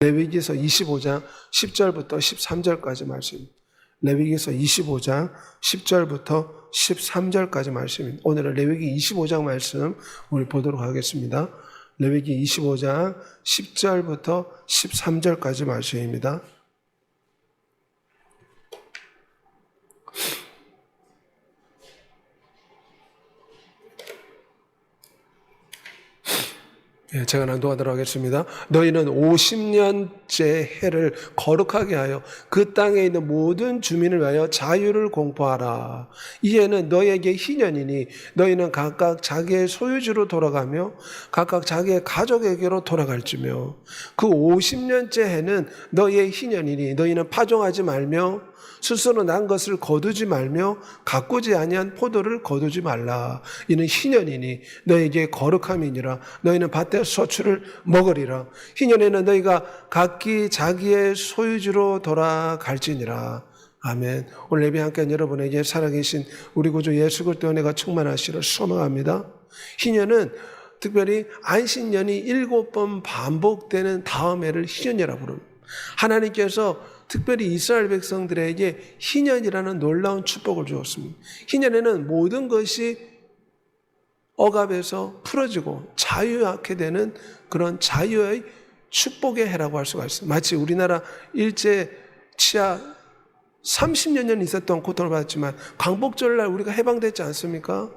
레위기서 25장 10절부터 13절까지 말씀입니다. 레위기서 25장 10절부터 13절까지 말씀입니다. 오늘은 레위기 25장 말씀 우리 보도록 하겠습니다. 레위기 25장 10절부터 13절까지 말씀입니다. 제가 낭독하도록 하겠습니다. 너희는 50년째 해를 거룩하게 하여 그 땅에 있는 모든 주민을 위하여 자유를 공포하라. 이 해는 너희에게 희년이니 너희는 각각 자기의 소유지로 돌아가며 각각 자기의 가족에게로 돌아갈지며 그 50년째 해는 너희의 희년이니 너희는 파종하지 말며 스스로 난 것을 거두지 말며 가꾸지 아니한 포도를 거두지 말라. 이는 희년이니 너에게 거룩함이니라. 너희는 밭의 소출을 먹으리라. 희년에는 너희가 각기 자기의 소유지로 돌아갈지니라. 아멘. 오늘 예배 함께한 여러분에게 살아계신 우리 구주 예수 그리스도의 은혜가 충만하시기를 소망합니다. 희년은 특별히 안식년이 7번 반복되는 다음 해를 희년이라고 부릅니다. 하나님께서 특별히 이스라엘 백성들에게 희년이라는 놀라운 축복을 주었습니다. 희년에는 모든 것이 억압에서 풀어지고 자유하게 되는 그런 자유의 축복의 해라고 할 수가 있습니다. 마치 우리나라 일제 치하 30여 년 있었던 고통을 받았지만 광복절날 우리가 해방됐지 않습니까?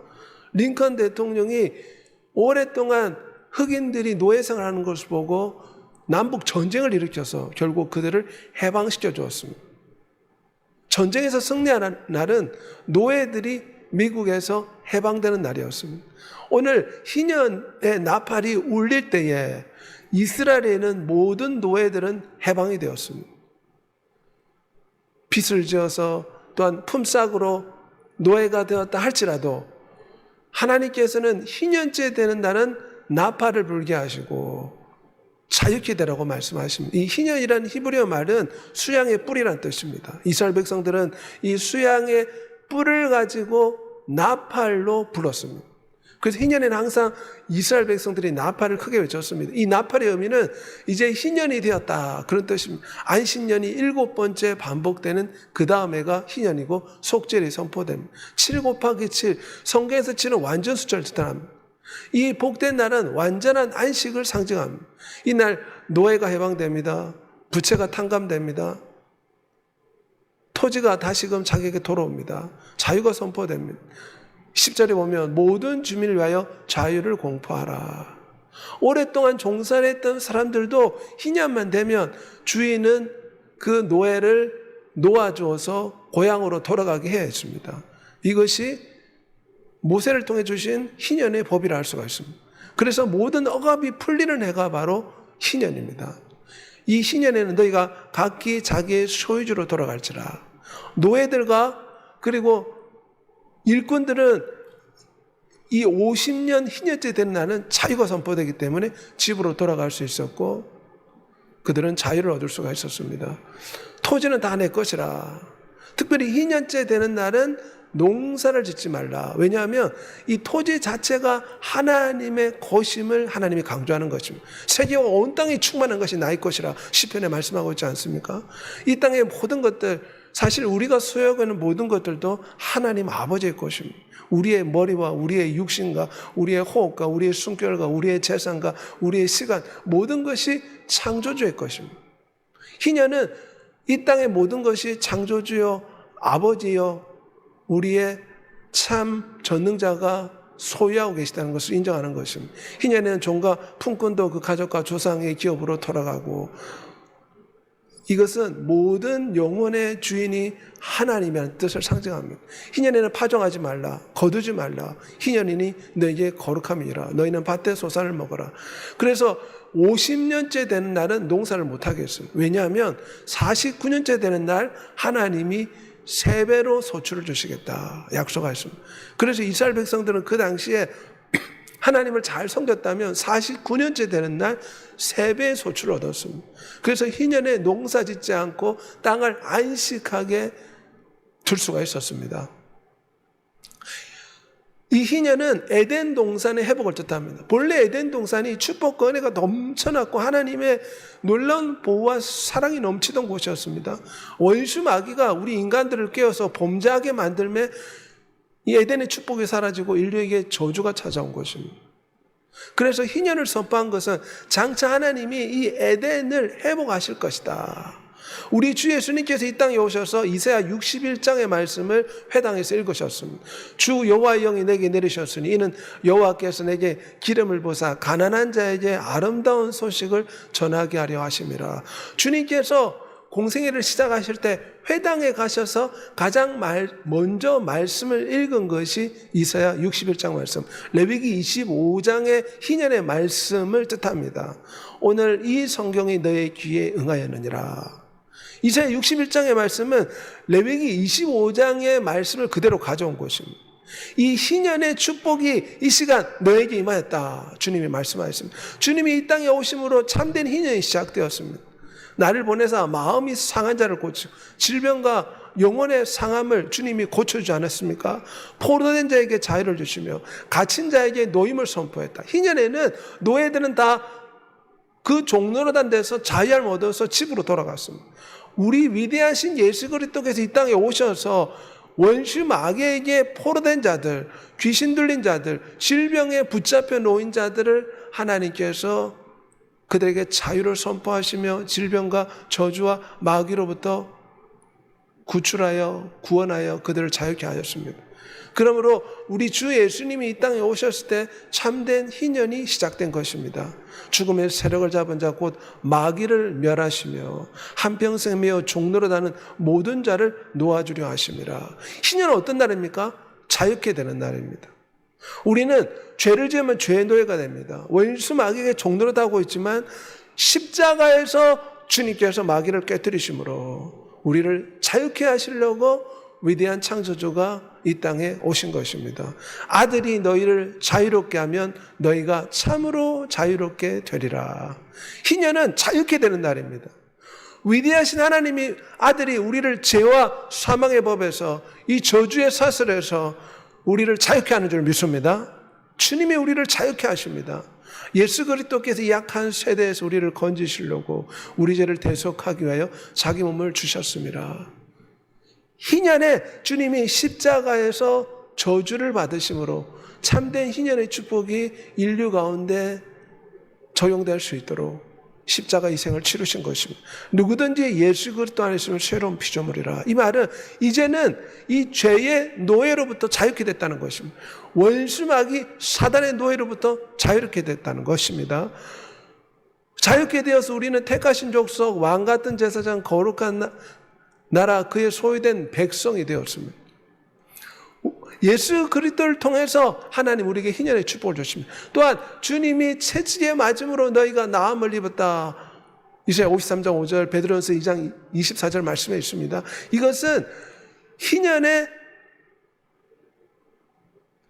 링컨 대통령이 오랫동안 흑인들이 노예생활을 하는 것을 보고 남북 전쟁을 일으켜서 결국 그들을 해방시켜 주었습니다. 전쟁에서 승리하는 날은 노예들이 미국에서 해방되는 날이었습니다. 오늘 희년의 나팔이 울릴 때에 이스라엘에 있는 모든 노예들은 해방이 되었습니다. 빚을 지어서 또한 품삯으로 노예가 되었다 할지라도 하나님께서는 희년째 되는 날은 나팔을 불게 하시고 자유케 되라고 말씀하십니다. 이 희년이라는 히브리어 말은 수양의 뿔이라는 뜻입니다. 이스라엘 백성들은 이 수양의 뿔을 가지고 나팔로 불렀습니다. 그래서 희년에는 항상 이스라엘 백성들이 나팔을 크게 외쳤습니다. 이 나팔의 의미는 이제 희년이 되었다 그런 뜻입니다. 안식년이 7번째 반복되는 그 다음 해가 희년이고 속죄일이 선포됩니다. 7 곱하기 7 성경에서 7은 완전 숫자를 뜻합니다. 이 복된 날은 완전한 안식을 상징합니다. 이날 노예가 해방됩니다. 부채가 탕감됩니다. 토지가 다시금 자기에게 돌아옵니다. 자유가 선포됩니다. 10절에 보면 모든 주민을 위하여 자유를 공포하라. 오랫동안 종사를 했던 사람들도 희년만 되면 주인은 그 노예를 놓아주어서 고향으로 돌아가게 해야 했습니다. 이것이 모세를 통해 주신 희년의 법이라 할 수가 있습니다. 그래서 모든 억압이 풀리는 해가 바로 희년입니다. 이 희년에는 너희가 각기 자기의 소유주로 돌아갈지라. 노예들과 그리고 일꾼들은 이 50년 희년째 되는 날은 자유가 선포되기 때문에 집으로 돌아갈 수 있었고 그들은 자유를 얻을 수가 있었습니다. 토지는 다 내 것이라. 특별히 희년째 되는 날은 농사를 짓지 말라. 왜냐하면 이 토지 자체가 하나님의 것임을 하나님이 강조하는 것입니다. 세계와 온 땅이 충만한 것이 나의 것이라 시편에 말씀하고 있지 않습니까? 이 땅의 모든 것들, 사실 우리가 소유하고 있는 모든 것들도 하나님 아버지의 것입니다. 우리의 머리와 우리의 육신과 우리의 호흡과 우리의 숨결과 우리의 재산과 우리의 시간, 모든 것이 창조주의 것입니다. 희년은 이 땅의 모든 것이 창조주여 아버지여 우리의 참 전능자가 소유하고 계시다는 것을 인정하는 것입니다. 희년에는 종과 품꾼도 그 가족과 조상의 기업으로 돌아가고 이것은 모든 영혼의 주인이 하나님이라는 뜻을 상징합니다. 희년에는 파종하지 말라, 거두지 말라. 희년이니 너에게 거룩함이라. 너희는 밭의 소산을 먹어라. 그래서 50년째 되는 날은 농사를 못하게 했어요. 왜냐하면 49년째 되는 날 하나님이 3배로 소출을 주시겠다 약속하셨습니다. 그래서 이스라엘 백성들은 그 당시에 하나님을 잘 섬겼다면 49년째 되는 날 3배의 소출을 얻었습니다. 그래서 희년에 농사 짓지 않고 땅을 안식하게 둘 수가 있었습니다. 이 희년은 에덴 동산의 회복을 뜻합니다. 본래 에덴 동산이 축복과 은혜가 넘쳐났고 하나님의 놀라운 보호와 사랑이 넘치던 곳이었습니다. 원수 마귀가 우리 인간들을 깨워서 범죄하게 만들며 이 에덴의 축복이 사라지고 인류에게 저주가 찾아온 것입니다. 그래서 희년을 선포한 것은 장차 하나님이 이 에덴을 회복하실 것이다. 우리 주 예수님께서 이 땅에 오셔서 이사야 61장의 말씀을 회당에서 읽으셨습니다. 주 여호와의 영이 내게 내리셨으니 이는 여호와께서 내게 기름을 부사 가난한 자에게 아름다운 소식을 전하게 하려 하심이라. 주님께서 공생애를 시작하실 때 회당에 가셔서 가장 먼저 말씀을 읽은 것이 이사야 61장 말씀, 레위기 25장의 희년의 말씀을 뜻합니다. 오늘 이 성경이 너의 귀에 응하였느니라. 이사야 61장의 말씀은 레위기 25장의 말씀을 그대로 가져온 것입니다. 이 희년의 축복이 이 시간 너에게 임하였다. 주님이 말씀하셨습니다. 주님이 이 땅에 오심으로 참된 희년이 시작되었습니다. 나를 보내사 마음이 상한 자를 고치고 질병과 영혼의 상함을 주님이 고쳐주지 않았습니까? 포로된 자에게 자유를 주시며 갇힌 자에게 노임을 선포했다. 희년에는 노예들은 다 그 종로로단 데서 자유함을 얻어서 집으로 돌아갔습니다. 우리 위대하신 예수 그리스도께서 이 땅에 오셔서 원수 마귀에게 포로된 자들, 귀신 들린 자들, 질병에 붙잡혀 놓인 자들을 하나님께서 그들에게 자유를 선포하시며 질병과 저주와 마귀로부터 구출하여 구원하여 그들을 자유케 하셨습니다. 그러므로 우리 주 예수님이 이 땅에 오셨을 때 참된 희년이 시작된 것입니다. 죽음의 세력을 잡은 자 곧 마귀를 멸하시며 한평생 매어 종로로 다는 모든 자를 놓아주려 하심이라. 희년은 어떤 날입니까? 자유케 되는 날입니다. 우리는 죄를 지으면 죄의 노예가 됩니다. 원수 마귀에게 종로로 다고 있지만 십자가에서 주님께서 마귀를 깨뜨리심으로 우리를 자유케 하시려고 위대한 창조주가 이 땅에 오신 것입니다. 아들이 너희를 자유롭게 하면 너희가 참으로 자유롭게 되리라. 희년은 자유케 되는 날입니다. 위대하신 하나님이 아들이 우리를 죄와 사망의 법에서 이 저주의 사슬에서 우리를 자유케 하는 줄 믿습니다. 주님이 우리를 자유케 하십니다. 예수 그리스도께서 이 약한 세대에서 우리를 건지시려고 우리 죄를 대속하기 위하여 자기 몸을 주셨습니다. 희년에 주님이 십자가에서 저주를 받으심으로 참된 희년의 축복이 인류 가운데 적용될 수 있도록 십자가 희생을 치르신 것입니다. 누구든지 예수 그리스도 안에 있으면 새로운 피조물이라. 이 말은 이제는 이 죄의 노예로부터 자유케 됐다는 것입니다. 원수 마귀 사단의 노예로부터 자유롭게 됐다는 것입니다. 자유케 되어서 우리는 택하신 족속, 왕 같은 제사장, 거룩한 나라, 그의 소유된 백성이 되었습니다. 예수 그리스도를 통해서 하나님 우리에게 희년의 축복을 주십니다. 또한 주님이 채찍에 맞음으로 너희가 나음을 입었다. 이사야 53장 5절, 베드로전서 2장 24절 말씀에 있습니다. 이것은 희년의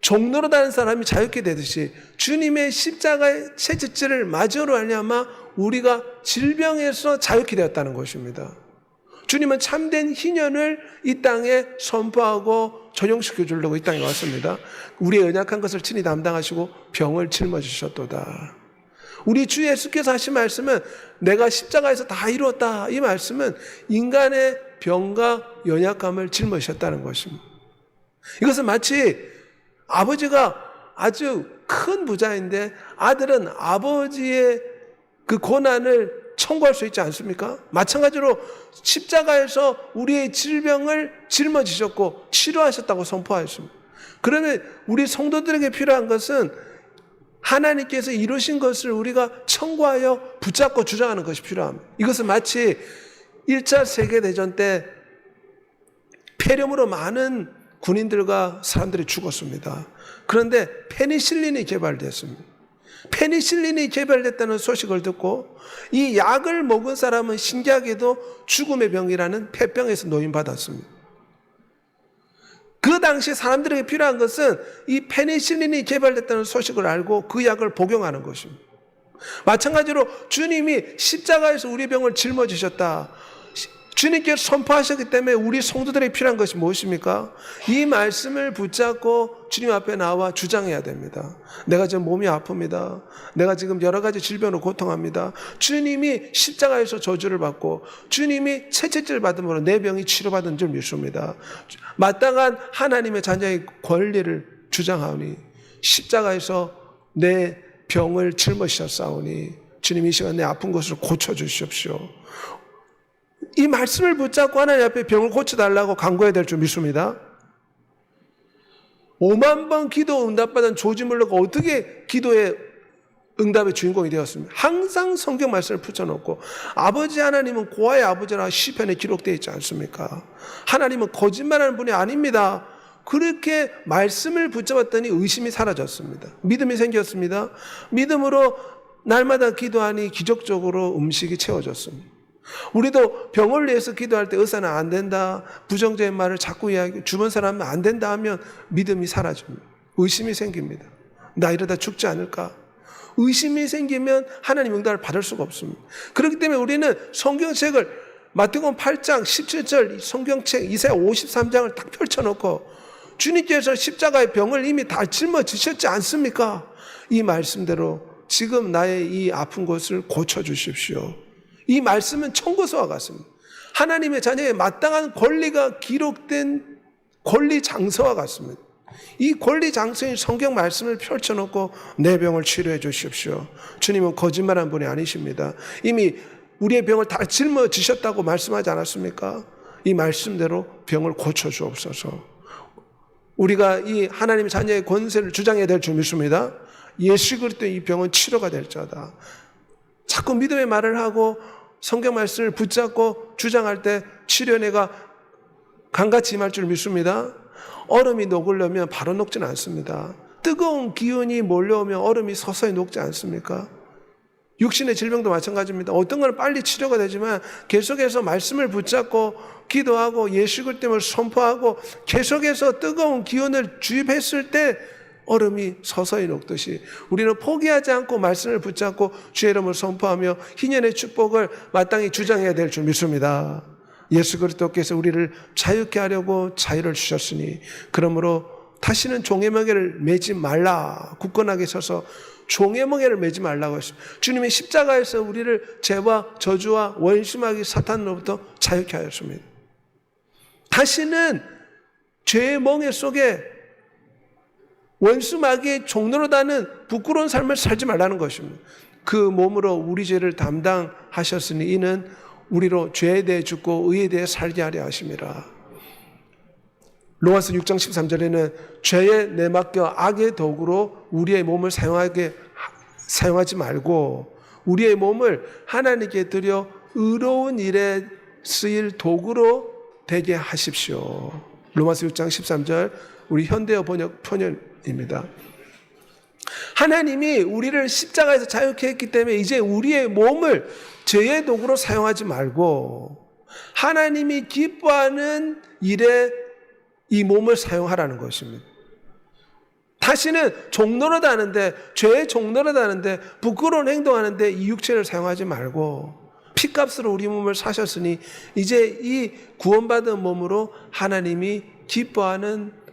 종로로 다는 사람이 자유케 되듯이 주님의 십자가의 채찍질을 맞음으로 말미암아 우리가 질병에서 자유케 되었다는 것입니다. 주님은 참된 희년을 이 땅에 선포하고 적용시켜 주려고 이 땅에 왔습니다. 우리의 연약한 것을 친히 담당하시고 병을 짊어지셨도다. 우리 주 예수께서 하신 말씀은 내가 십자가에서 다 이루었다. 이 말씀은 인간의 병과 연약함을 짊어지셨다는 것입니다. 이것은 마치 아버지가 아주 큰 부자인데 아들은 아버지의 그 고난을 청구할 수 있지 않습니까? 마찬가지로 십자가에서 우리의 질병을 짊어지셨고 치료하셨다고 선포하였습니다. 그러면 우리 성도들에게 필요한 것은 하나님께서 이루신 것을 우리가 청구하여 붙잡고 주장하는 것이 필요합니다. 이것은 마치 1차 세계대전 때 폐렴으로 많은 군인들과 사람들이 죽었습니다. 그런데 페니실린이 개발됐습니다. 페니실린이 개발됐다는 소식을 듣고 이 약을 먹은 사람은 신기하게도 죽음의 병이라는 폐병에서 노인받았습니다. 그 당시 사람들에게 필요한 것은 이 페니실린이 개발됐다는 소식을 알고 그 약을 복용하는 것입니다. 마찬가지로 주님이 십자가에서 우리 병을 짊어지셨다. 주님께서 선포하셨기 때문에 우리 성도들에게 필요한 것이 무엇입니까? 이 말씀을 붙잡고 주님 앞에 나와 주장해야 됩니다. 내가 지금 몸이 아픕니다. 내가 지금 여러 가지 질병으로 고통합니다. 주님이 십자가에서 저주를 받고 주님이 채찍질 받음으로 내 병이 치료받은 줄 믿습니다. 마땅한 하나님의 자녀의 권리를 주장하오니 십자가에서 내 병을 짊어지셨사오니 주님 이 시간 내 아픈 것을 고쳐주십시오. 이 말씀을 붙잡고 하나님 앞에 병을 고쳐달라고 간구해야 될 줄 믿습니다. 5만 번 기도 응답받은 조지 물러가 어떻게 기도의 응답의 주인공이 되었습니까? 항상 성경 말씀을 붙여놓고 아버지 하나님은 고아의 아버지라 시편에 기록되어 있지 않습니까? 하나님은 거짓말하는 분이 아닙니다. 그렇게 말씀을 붙잡았더니 의심이 사라졌습니다. 믿음이 생겼습니다. 믿음으로 날마다 기도하니 기적적으로 음식이 채워졌습니다. 우리도 병을 위해서 기도할 때 의사는 안 된다, 부정적인 말을 자꾸 이야기하고 주변 사람은 안 된다 하면 믿음이 사라집니다. 의심이 생깁니다. 나 이러다 죽지 않을까? 의심이 생기면 하나님 응답을 받을 수가 없습니다. 그렇기 때문에 우리는 성경책을 마태복음 8장 17절 성경책 이사야 53장을 딱 펼쳐놓고 주님께서 십자가의 병을 이미 다 짊어지셨지 않습니까? 이 말씀대로 지금 나의 이 아픈 것을 고쳐주십시오. 이 말씀은 청구서와 같습니다. 하나님의 자녀의 마땅한 권리가 기록된 권리 장서와 같습니다. 이 권리 장서인 성경 말씀을 펼쳐놓고 내 병을 치료해 주십시오. 주님은 거짓말한 분이 아니십니다. 이미 우리의 병을 다 짊어지셨다고 말씀하지 않았습니까? 이 말씀대로 병을 고쳐주옵소서. 우리가 이 하나님의 자녀의 권세를 주장해야 될 줄 믿습니다. 예수 그리스도의 이 병은 치료가 될 자다. 자꾸 믿음의 말을 하고 성경 말씀을 붙잡고 주장할 때 치료내가 강같이 임할 줄 믿습니다. 얼음이 녹으려면 바로 녹지는 않습니다. 뜨거운 기운이 몰려오면 얼음이 서서히 녹지 않습니까? 육신의 질병도 마찬가지입니다. 어떤 건 빨리 치료가 되지만 계속해서 말씀을 붙잡고 기도하고 예수 그리스도를 선포하고 계속해서 뜨거운 기운을 주입했을 때 얼음이 서서히 녹듯이 우리는 포기하지 않고 말씀을 붙잡고 주의 이름을 선포하며 희년의 축복을 마땅히 주장해야 될 줄 믿습니다. 예수 그리스도께서 우리를 자유케 하려고 자유를 주셨으니 그러므로 다시는 종의 멍에를 매지 말라. 굳건하게 서서 종의 멍에를 매지 말라고 했습니다. 주님의 십자가에서 우리를 죄와 저주와 원심하기 사탄으로부터 자유케 하였습니다. 다시는 죄의 멍에 속에 원수 마귀의 종로로 다는 부끄러운 삶을 살지 말라는 것입니다. 그 몸으로 우리 죄를 담당하셨으니 이는 우리로 죄에 대해 죽고 의에 대해 살게 하려 하심이라. 로마서 6장 13절에는 죄에 내맡겨 악의 도구로 우리의 몸을 사용하지 말고 우리의 몸을 하나님께 드려 의로운 일에 쓰일 도구로 되게 하십시오. 로마서 6장 13절 우리 현대어 번역 표현입니다. 하나님이 우리를 십자가에서 자유케 했기 때문에 이제 우리의 몸을 죄의 도구로 사용하지 말고 하나님이 기뻐하는 일에 이 몸을 사용하라는 것입니다. 다시는 종노릇 하는데 죄의 종노릇 하는데 부끄러운 행동하는데 이 육체를 사용하지 말고 피값으로 우리 몸을 사셨으니 이제 이 구원받은 몸으로 하나님이 기뻐하는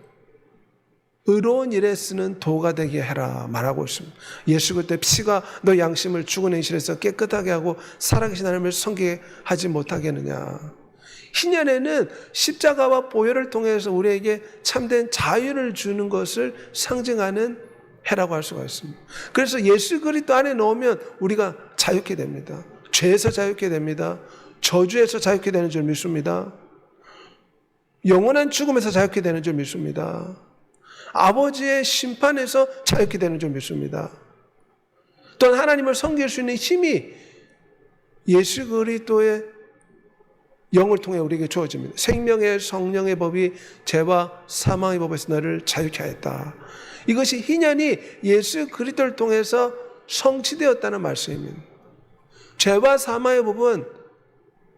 의로운 일에 쓰는 도가 되게 해라 말하고 있습니다. 예수 그때 피가 너 양심을 죽은 행실에서 깨끗하게 하고 살아계신 하나님을 섬기게 못하게 하느냐. 희년에는 십자가와 보혈을 통해서 우리에게 참된 자유를 주는 것을 상징하는 해라고 할 수가 있습니다. 그래서 예수 그리스도 안에 넣으면 우리가 자유케 됩니다. 죄에서 자유케 됩니다. 저주에서 자유케 되는 줄 믿습니다. 영원한 죽음에서 자유케 되는 줄 믿습니다. 아버지의 심판에서 자유케 되는 줄 믿습니다. 또한 하나님을 섬길 수 있는 힘이 예수 그리스도의 영을 통해 우리에게 주어집니다. 생명의 성령의 법이 죄와 사망의 법에서 너를 자유케 하였다. 이것이 희년이 예수 그리스도를 통해서 성취되었다는 말씀입니다. 죄와 사망의 법은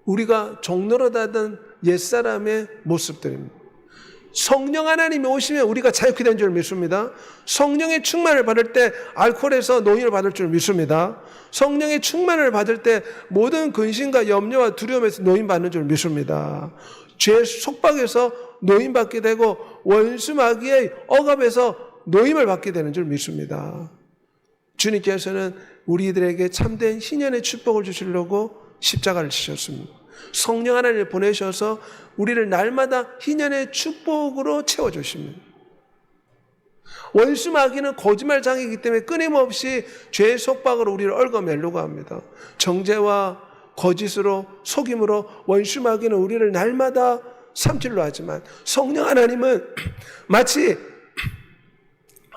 우리가 종노릇하던 옛사람의 모습들입니다. 성령 하나님이 오시면 우리가 자유케 된 줄 믿습니다. 성령의 충만을 받을 때 알코올에서 노인을 받을 줄 믿습니다. 성령의 충만을 받을 때 모든 근심과 염려와 두려움에서 노인받는 줄 믿습니다. 죄 속박에서 노인받게 되고 원수 마귀의 억압에서 노임을 받게 되는 줄 믿습니다. 주님께서는 우리들에게 참된 희년의 축복을 주시려고 십자가를 지셨습니다. 성령 하나님을 보내셔서 우리를 날마다 희년의 축복으로 채워주십니다. 원수 마귀는 거짓말장이기 때문에 끊임없이 죄의 속박으로 우리를 얽어매려고 합니다. 정죄와 거짓으로 속임으로 원수 마귀는 우리를 날마다 삼킬로 하지만 성령 하나님은 마치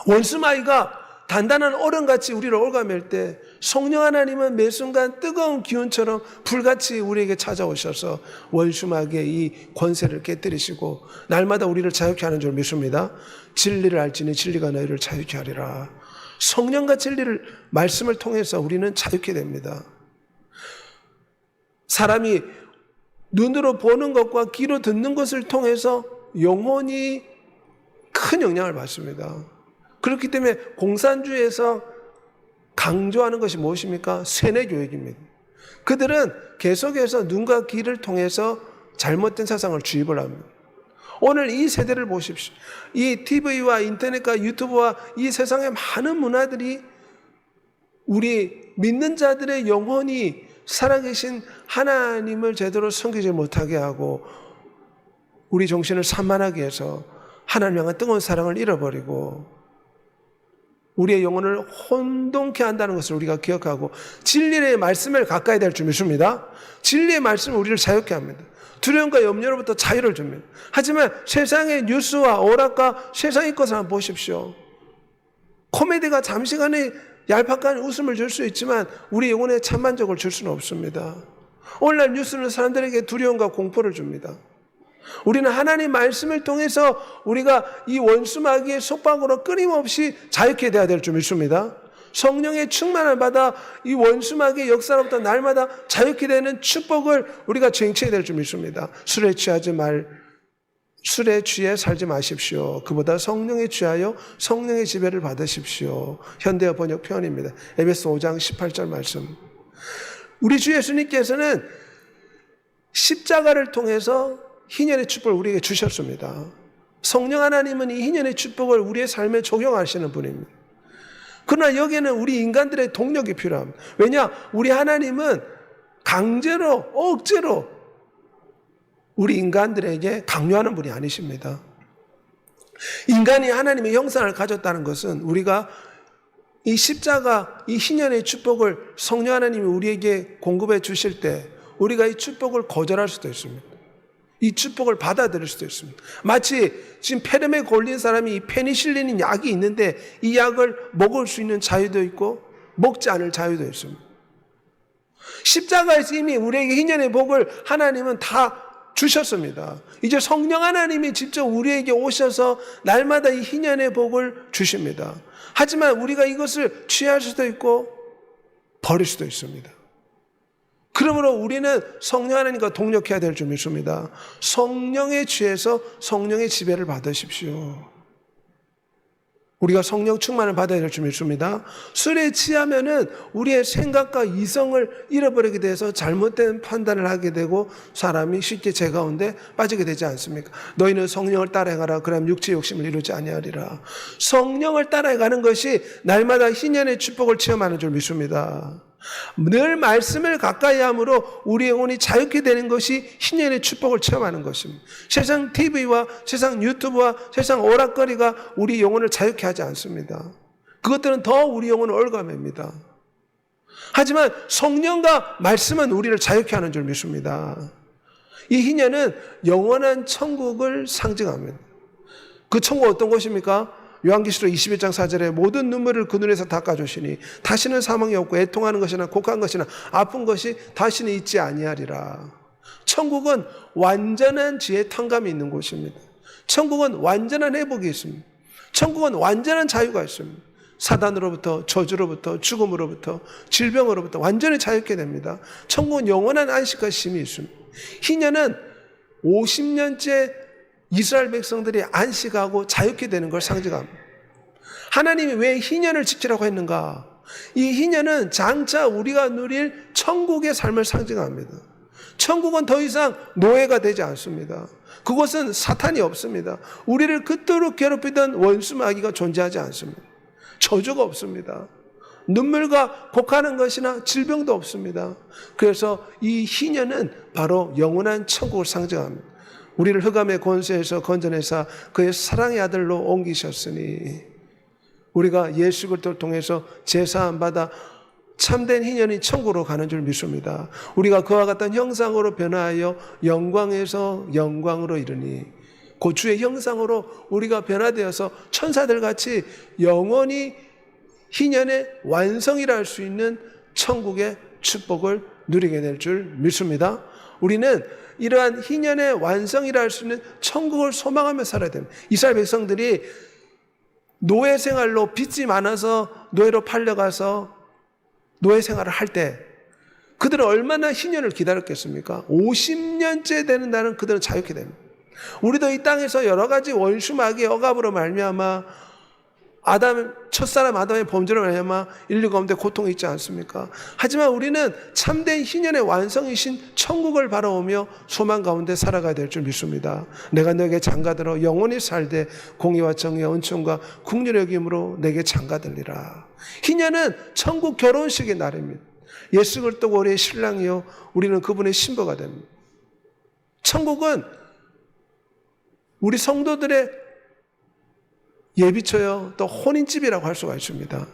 원수 마귀가 단단한 얼음같이 우리를 얽어맬 때 성령 하나님은 매 순간 뜨거운 기운처럼 불같이 우리에게 찾아오셔서 원수 마귀의 이 권세를 깨뜨리시고 날마다 우리를 자유케 하는 줄 믿습니다. 진리를 알지니 진리가 너희를 자유케 하리라. 성령과 진리를 말씀을 통해서 우리는 자유케 됩니다. 사람이 눈으로 보는 것과 귀로 듣는 것을 통해서 영혼이 큰 영향을 받습니다. 그렇기 때문에 공산주의에서 강조하는 것이 무엇입니까? 세뇌교육입니다. 그들은 계속해서 눈과 귀를 통해서 잘못된 사상을 주입을 합니다. 오늘 이 세대를 보십시오. 이 TV와 인터넷과 유튜브와 이 세상의 많은 문화들이 우리 믿는 자들의 영혼이 살아계신 하나님을 제대로 섬기지 못하게 하고 우리 정신을 산만하게 해서 하나님 향한 뜨거운 사랑을 잃어버리고 우리의 영혼을 혼동케 한다는 것을 우리가 기억하고 진리의 말씀을 가까이 될 줄 믿습니다. 진리의 말씀은 우리를 자유케 합니다. 두려움과 염려로부터 자유를 줍니다. 하지만 세상의 뉴스와 오락과 세상의 것을 한번 보십시오. 코미디가 잠시간의 얄팍한 웃음을 줄 수 있지만 우리 영혼에 참 만족을 줄 수는 없습니다. 오늘날 뉴스는 사람들에게 두려움과 공포를 줍니다. 우리는 하나님 말씀을 통해서 우리가 이 원수 마귀의 속박으로 끊임없이 자유케 되어야 될 줄 믿습니다. 성령의 충만을 받아 이 원수 마귀의 역사로부터 날마다 자유케 되는 축복을 우리가 쟁취해야 될 줄 믿습니다. 술에 취해 살지 마십시오. 그보다 성령에 취하여 성령의 지배를 받으십시오. 현대어 번역 표현입니다. 에베소 5장 18절 말씀. 우리 주 예수님께서는 십자가를 통해서 희년의 축복을 우리에게 주셨습니다. 성령 하나님은 이 희년의 축복을 우리의 삶에 적용하시는 분입니다. 그러나 여기에는 우리 인간들의 동력이 필요합니다. 왜냐? 우리 하나님은 강제로 억지로 우리 인간들에게 강요하는 분이 아니십니다. 인간이 하나님의 형상을 가졌다는 것은 우리가 이 십자가, 이 희년의 축복을 성령 하나님이 우리에게 공급해 주실 때 우리가 이 축복을 거절할 수도 있습니다. 이 축복을 받아들일 수도 있습니다. 마치 지금 폐렴에 걸린 사람이 페니실린 약이 있는데 이 약을 먹을 수 있는 자유도 있고 먹지 않을 자유도 있습니다. 십자가에서 이미 우리에게 희년의 복을 하나님은 다 주셨습니다. 이제 성령 하나님이 직접 우리에게 오셔서 날마다 이 희년의 복을 주십니다. 하지만 우리가 이것을 취할 수도 있고 버릴 수도 있습니다. 그러므로 우리는 성령 하나님과 동력해야 될 줄 믿습니다. 성령에 취해서 성령의 지배를 받으십시오. 우리가 성령 충만을 받아야 될 줄 믿습니다. 술에 취하면은 우리의 생각과 이성을 잃어버리게 돼서 잘못된 판단을 하게 되고 사람이 쉽게 죄 가운데 빠지게 되지 않습니까? 너희는 성령을 따라 행하라. 그럼 육체의 욕심을 이루지 아니하리라. 성령을 따라 행하는 것이 날마다 희년의 축복을 체험하는 줄 믿습니다. 늘 말씀을 가까이 함으로 우리 영혼이 자유케 되는 것이 희년의 축복을 체험하는 것입니다. 세상 TV와 세상 유튜브와 세상 오락거리가 우리 영혼을 자유케 하지 않습니다. 그것들은 더 우리 영혼을 얽어맵니다. 하지만 성령과 말씀은 우리를 자유케 하는 줄 믿습니다. 이 희년은 영원한 천국을 상징합니다. 그 천국 어떤 곳입니까? 요한계시록 21장 4절에 모든 눈물을 그 눈에서 닦아주시니 다시는 사망이 없고 애통하는 것이나 곡한 것이나 아픈 것이 다시는 있지 아니하리라. 천국은 완전한 지혜 탕감이 있는 곳입니다. 천국은 완전한 회복이 있습니다. 천국은 완전한 자유가 있습니다. 사단으로부터 저주로부터 죽음으로부터 질병으로부터 완전히 자유케 됩니다. 천국은 영원한 안식과 쉼이 있습니다. 희년은 50년째 이스라엘 백성들이 안식하고 자유케 되는 걸 상징합니다. 하나님이 왜 희년을 지키라고 했는가? 이 희년은 장차 우리가 누릴 천국의 삶을 상징합니다. 천국은 더 이상 노예가 되지 않습니다. 그곳은 사탄이 없습니다. 우리를 그토록 괴롭히던 원수 마귀가 존재하지 않습니다. 저주가 없습니다. 눈물과 곡하는 것이나 질병도 없습니다. 그래서 이 희년은 바로 영원한 천국을 상징합니다. 우리를 흑암의 권세에서 건져내사 그의 사랑의 아들로 옮기셨으니 우리가 예수 그리스도를 통해서 제사함 받아 참된 희년이 천국으로 가는 줄 믿습니다. 우리가 그와 같은 형상으로 변화하여 영광에서 영광으로 이르니 그 주의 형상으로 우리가 변화되어서 천사들같이 영원히 희년의 완성이라 할 수 있는 천국의 축복을 누리게 될 줄 믿습니다. 우리는 이러한 희년의 완성이라 할 수 있는 천국을 소망하며 살아야 됩니다. 이스라엘 백성들이 노예 생활로 빚이 많아서 노예로 팔려가서 노예 생활을 할 때 그들은 얼마나 희년을 기다렸겠습니까? 50년째 되는 날은 그들은 자유케 됩니다. 우리도 이 땅에서 여러 가지 원수 마귀의 억압으로 말미암아 첫사람 아담의 범죄로 말미암아 인류 가운데 고통이 있지 않습니까? 하지만 우리는 참된 희년의 완성이신 천국을 바라오며 소망 가운데 살아가야 될 줄 믿습니다. 내가 너에게 장가들어 영원히 살되 공의와 정의와 은총과 긍휼의 여김으로 내게 장가들리라. 희년은 천국 결혼식의 날입니다. 예수 그리스도가 우리의 신랑이요 우리는 그분의 신부가 됩니다. 천국은 우리 성도들의 예비처요 또 혼인집이라고 할 수가 있습니다.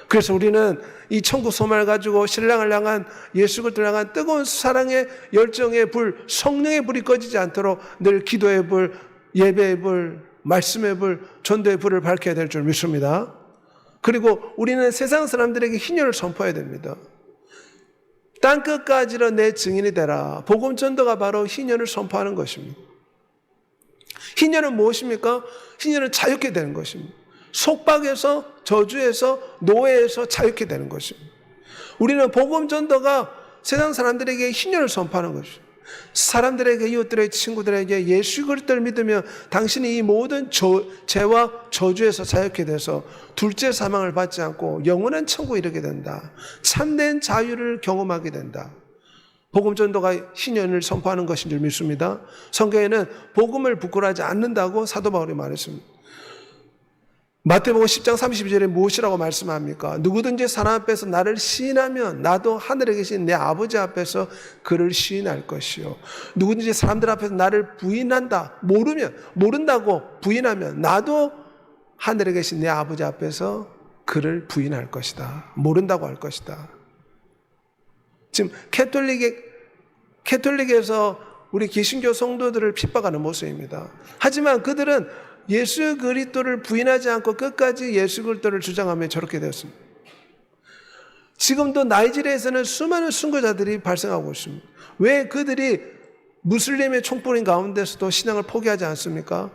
그래서 우리는 이 천국 소망을 가지고 신랑을 향한 예수 그리스도를 향한 뜨거운 사랑의 열정의 불, 성령의 불이 꺼지지 않도록 늘 기도의 불, 예배의 불, 말씀의 불, 전도의 불을 밝혀야 될 줄 믿습니다. 그리고 우리는 세상 사람들에게 희년을 선포해야 됩니다. 땅끝까지로 내 증인이 되라. 복음 전도가 바로 희년을 선포하는 것입니다. 희년은 무엇입니까? 희년은 자유케 되는 것입니다. 속박에서 저주에서 노예에서 자유케 되는 것입니다. 우리는 복음 전도가 세상 사람들에게 희년을 선포하는 것입니다. 사람들에게 이웃들에게 친구들에게 예수 그리스도를 믿으며 당신이 이 모든 죄와 저주에서 자유케 돼서 둘째 사망을 받지 않고 영원한 천국에 이르게 된다. 참된 자유를 경험하게 된다. 복음 전도가 희년을 선포하는 것인 줄 믿습니다. 성경에는 복음을 부끄러워하지 않는다고 사도 바울이 말했습니다. 마태복음 10장 32절에 무엇이라고 말씀합니까? 누구든지 사람 앞에서 나를 시인하면 나도 하늘에 계신 내 아버지 앞에서 그를 시인할 것이요. 누구든지 사람들 앞에서 나를 부인한다. 모른다고 부인하면 나도 하늘에 계신 내 아버지 앞에서 그를 부인할 것이다. 모른다고 할 것이다. 지금 캐톨릭에서 우리 개신교 성도들을 핍박하는 모습입니다. 하지만 그들은 예수 그리스도를 부인하지 않고 끝까지 예수 그리스도를 주장하며 저렇게 되었습니다. 지금도 나이지리아에서는 수많은 순교자들이 발생하고 있습니다. 왜 그들이 무슬림의 총불인 가운데서도 신앙을 포기하지 않습니까?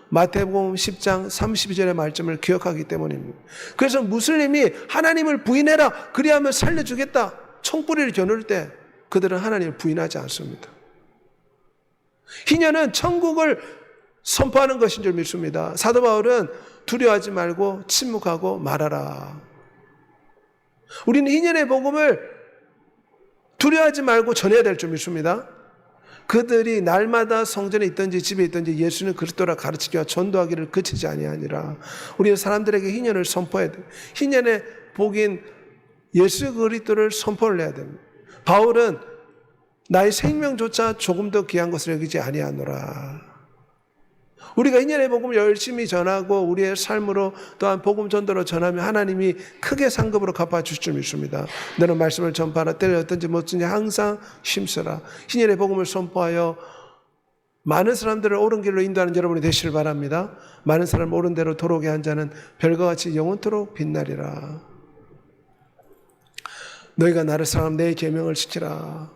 마태복음 10장 32절의 말씀을 기억하기 때문입니다. 그래서 무슬림이 하나님을 부인해라 그리하면 살려주겠다 총뿌리를 겨눌 때 그들은 하나님을 부인하지 않습니다. 희년은 천국을 선포하는 것인 줄 믿습니다. 사도 바울은 두려워하지 말고 침묵하고 말하라. 우리는 희년의 복음을 두려워하지 말고 전해야 될 줄 믿습니다. 그들이 날마다 성전에 있든지 집에 있든지 예수는 그리스도라 가르치기와 전도하기를 그치지 아니하니라. 우리는 사람들에게 희년을 선포해야 돼요. 희년의 복인 예수 그리스도를 선포를 해야 됩니다. 바울은 나의 생명조차 조금 더 귀한 것을 여기지 아니하노라. 우리가 희년의 복음을 열심히 전하고 우리의 삶으로 또한 복음 전도로 전하면 하나님이 크게 상급으로 갚아주실 줄 믿습니다. 너는 말씀을 전파하라. 때를 어떤지 못든지 항상 힘쓰라. 희년의 복음을 선포하여 많은 사람들을 옳은 길로 인도하는 여러분이 되시길 바랍니다. 많은 사람을 옳은 대로 돌아오게 한 자는 별과 같이 영원토록 빛나리라. 너희가 나를 사랑하면 내 계명을 지키라.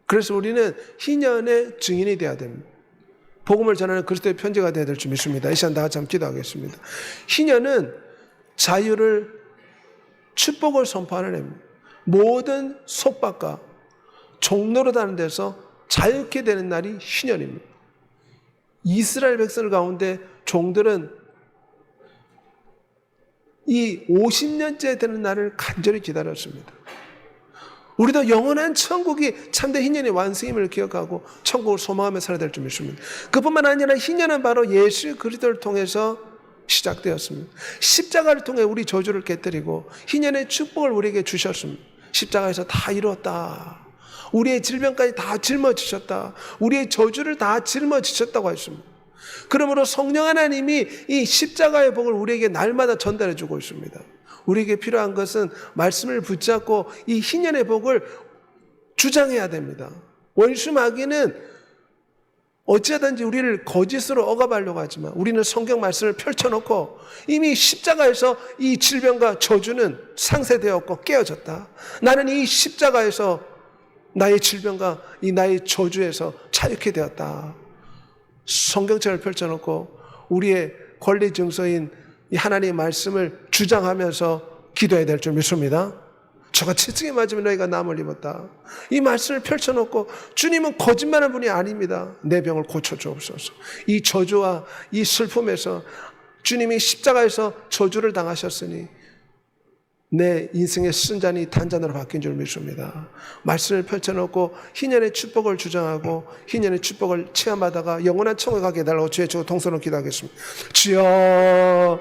그래서 우리는 희년의 증인이 되어야 됩니다. 복음을 전하는 그리스도의 편지가 되어야 될 줄 믿습니다. 이 시간 다 같이 한번 기도하겠습니다. 희년은 자유를 축복을 선포하는 해입니다. 모든 속박과 종노릇하는 데서 자유케 되는 날이 희년입니다. 이스라엘 백성들 가운데 종들은 이 50년째 되는 날을 간절히 기다렸습니다. 우리도 영원한 천국이 참된 희년의 완성임을 기억하고 천국을 소망하며 살아야 될 줄 믿습니다. 그뿐만 아니라 희년은 바로 예수 그리스도를 통해서 시작되었습니다. 십자가를 통해 우리 저주를 깨뜨리고 희년의 축복을 우리에게 주셨습니다. 십자가에서 다 이루었다. 우리의 질병까지 다 짊어지셨다. 우리의 저주를 다 짊어지셨다고 했습니다. 그러므로 성령 하나님이 이 십자가의 복을 우리에게 날마다 전달해 주고 있습니다. 우리에게 필요한 것은 말씀을 붙잡고 이 희년의 복을 주장해야 됩니다. 원수 마귀는 어찌하든지 우리를 거짓으로 억압하려고 하지만 우리는 성경 말씀을 펼쳐놓고 이미 십자가에서 이 질병과 저주는 상쇄되었고 깨어졌다. 나는 이 십자가에서 나의 질병과 이 나의 저주에서 자유케 되었다. 성경책을 펼쳐놓고 우리의 권리 증서인 이 하나님의 말씀을 주장하면서 기도해야 될 줄 믿습니다. 저가 채찍에 맞으면 너희가 남을 입었다. 이 말씀을 펼쳐놓고 주님은 거짓말하는 분이 아닙니다. 내 병을 고쳐주옵소서. 이 저주와 이 슬픔에서 주님이 십자가에서 저주를 당하셨으니 내 인생의 쓴잔이 단잔으로 바뀐 줄 믿습니다. 말씀을 펼쳐놓고 희년의 축복을 주장하고 희년의 축복을 체험하다가 영원한 천국에 가게 해달라고 주의 주 동서로 기도하겠습니다. 주여